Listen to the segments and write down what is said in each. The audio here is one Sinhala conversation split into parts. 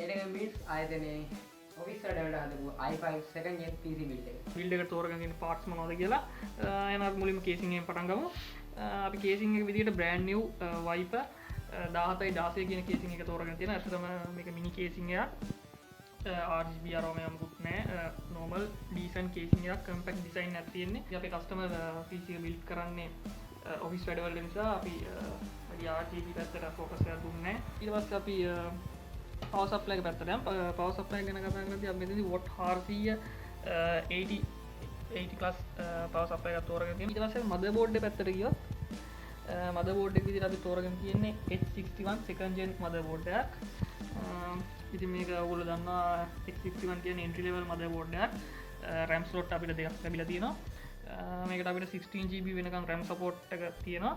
මේක මිස් ආයතනයේ ඔෆිස් වැඩවලට හදපු i5 second gen PC build එක. build එකට තෝරගෙන තියෙන parts මොනවද කියලා එහෙනම් අපි මුලින්ම casing එකෙන් පටන් ගමු. අපි casing එක විදිහට brand new wiper 17/16 කියන casing එක තෝරගෙන තියෙනවා. ඇත්තටම මේක mini casing එකක්. RGB aroma යමුකුත් නැහැ. normal decent casing එකක් compact design එකක් තියෙන්නේ. ඉතින් අපේ customer PC එක build කරන්නේ office වැඩවල නිසා අපි වැඩි RGB පැත්තට focus එකක් දුන්නේ නැහැ. ඊට පස්සේ අපි power supply එක පැත්තට යමු. power supply ගැන කතා කරද්දී අපි මෙතනදී watt 400 80 plus power supply එකක් තෝරගෙන තියෙනවා. ඊට පස්සේ motherboard එක පැත්තට ගියොත් motherboard එක විදිහට අපි තෝරගෙන තියෙන්නේ H61 second gen motherboard එකක්. ඉතින් මේක ඔයගොල්ලෝ දන්නවා H61 කියන්නේ entry level motherboard එකක්. RAM slot අපිට දෙකක් ලැබිලා තියෙනවා. මේකට අපිට 16GB වෙනකම් RAM support එක තියෙනවා.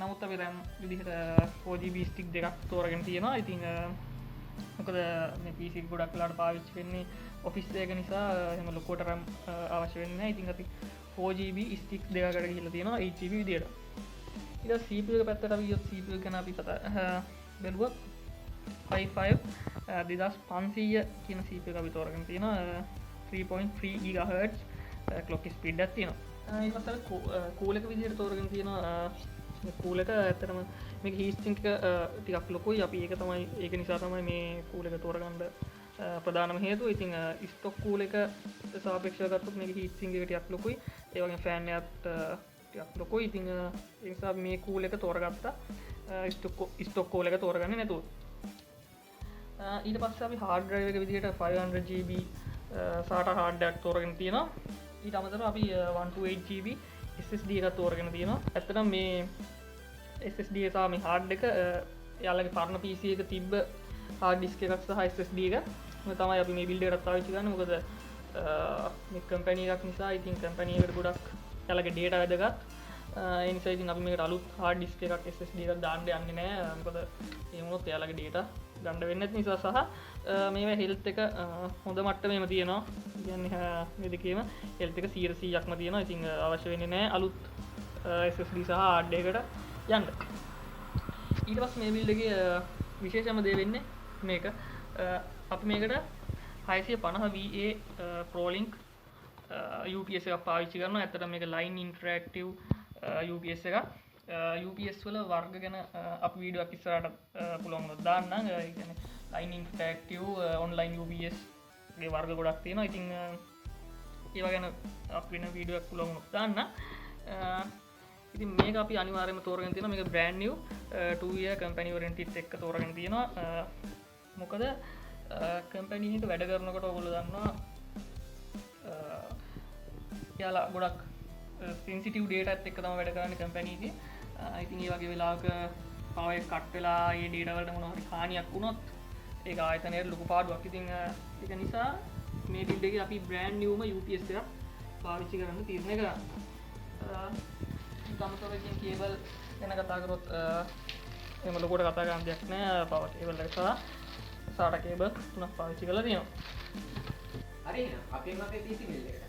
නමුත් අපි RAM විදිහට 4GB stick දෙකක් තෝරගෙන තියෙනවා. ඉතින් මොකද මේ PC එක ගොඩක් වෙලාවට පාවිච්චි වෙන්නේ office එක නිසා එහෙම ලොකුවට RAM අවශ්‍ය වෙන්නේ නැහැ. ඉතින් අපි 4GB stick දෙකකට ගිහිල්ලා තියෙනවා 8GB විදියට. ඊට පස්සේ CPU එක පැත්තට අපි ගියොත් CPU එක ගැන අපි බැලුවොත් i5 2500 කියන CPU එක අපි තෝරගෙන තියෙනවා. 3.3 GHz clock speed එකක් තියෙනවා. ඊට පස්සේ cool එක විදියට තෝරගෙන තියෙනවා. cool එක ඇත්තටම මේක heat sink එක ටිකක් ලොකුයි. අපි ඒක නිසා තමයි මේ cool එක තෝරගන්න ප්‍රධානම හේතුව. ඉතින් stock cool එක සාපේක්ෂව ගත්තොත් මේක heat sink එක ටිකක් ලොකුයි. ඒ වගේම fan එකත් ටිකක් ලොකුයි. ඉතින් ඒ නිසා මේ cool එක තෝරගත්තා. stock cool එක තෝරගන්නේ නැතුව. ඊට පස්සේ අපි hard drive එක විදිහට 500GB SATA hard drive තෝරගෙන තියෙනවා. ඊට අමතරව අපි 128GB SSD එකක් තෝරගෙන තියෙනවා. ඇත්තටම මේ SSD එක සහ මේ hard එක එයාලගේ පරණ PC එක තිබ්බ hard disk එකක් සහ SSD එක තමයි අපි මේ build එකකට පාවිච්චි කරන්නේ. මොකද මේ company එකක් නිසා ඉතින් company එකට ගොඩක් එයාලගේ data වැදගත්. ඒ නිසා ඉතින් අපි මේකට අලුත් hard disk එකක් SSD එකක් දාන්න යන්නේ නැහැ. මොකද ඒ වුණොත් එයාලගේ data ගන්න වෙන්නේ නැති නිසා සහ මේවා health එක හොඳ මට්ටමේම තියෙනවා. කියන්නේ මේ දෙකේම health එක 100%ක්ම තියෙනවා. ඉතින් අවශ්‍ය වෙන්නේ නැහැ අලුත් SSD සහ hard එකකට යන්න. ඊට පස්සේ මේ build එකේ විශේෂම දේ වෙන්නේ මේක. අපි මේකට 650 VA ProLink UPS එකක් පාවිච්චි කරනවා. ඇත්තට මේක line interactive UPS එකක්. UPS වල වර්ග ගැන අපි වීඩියෝක් ඉස්සරහට පුළුවන් වුණොත් දාන්නම්. ඒ කියන්නේ line interactive online UPS ගේ වර්ග ගොඩක් තියෙනවා. ඉතින් ඒවා ගැන අපි වෙන වීඩියෝක් පුළුවන් වුණොත් දාන්න. ඉතින් මේක අපි අනිවාර්යයෙන්ම තෝරගෙන තියෙනවා. මේක brand new 2 year company warranty එක තෝරගෙන තියෙනවා. මොකද company එකට වැඩ කරනකොට ඔයගොල්ලෝ දන්නවා යාලා ගොඩක් sensitive data එකත් එක්ක තමයි වැඩ කරන්නේ company එකේ. ඉතින් මේ වගේ වෙලාවක power එක cut වෙලා ඒ data වලට මොනවා හරි හානියක් වුණොත් ඒක ආයතනයට ලොකු පාඩුවක්. ඉතින් ඒක නිසා මේ build එකේ අපි brand newම UPS එකක් පාවිච්චි කරන්න තීරණය කරා. තමතරකින් කේබල් ගැන කතා කරොත් එහෙම ලොකුවට කතා කරන්න දෙයක් නෑ. power cable එක සහ SATA cable තුනක් පාවිච්චි කරලා තියෙනවා. හරි එහෙනම් අපේ PC build එකට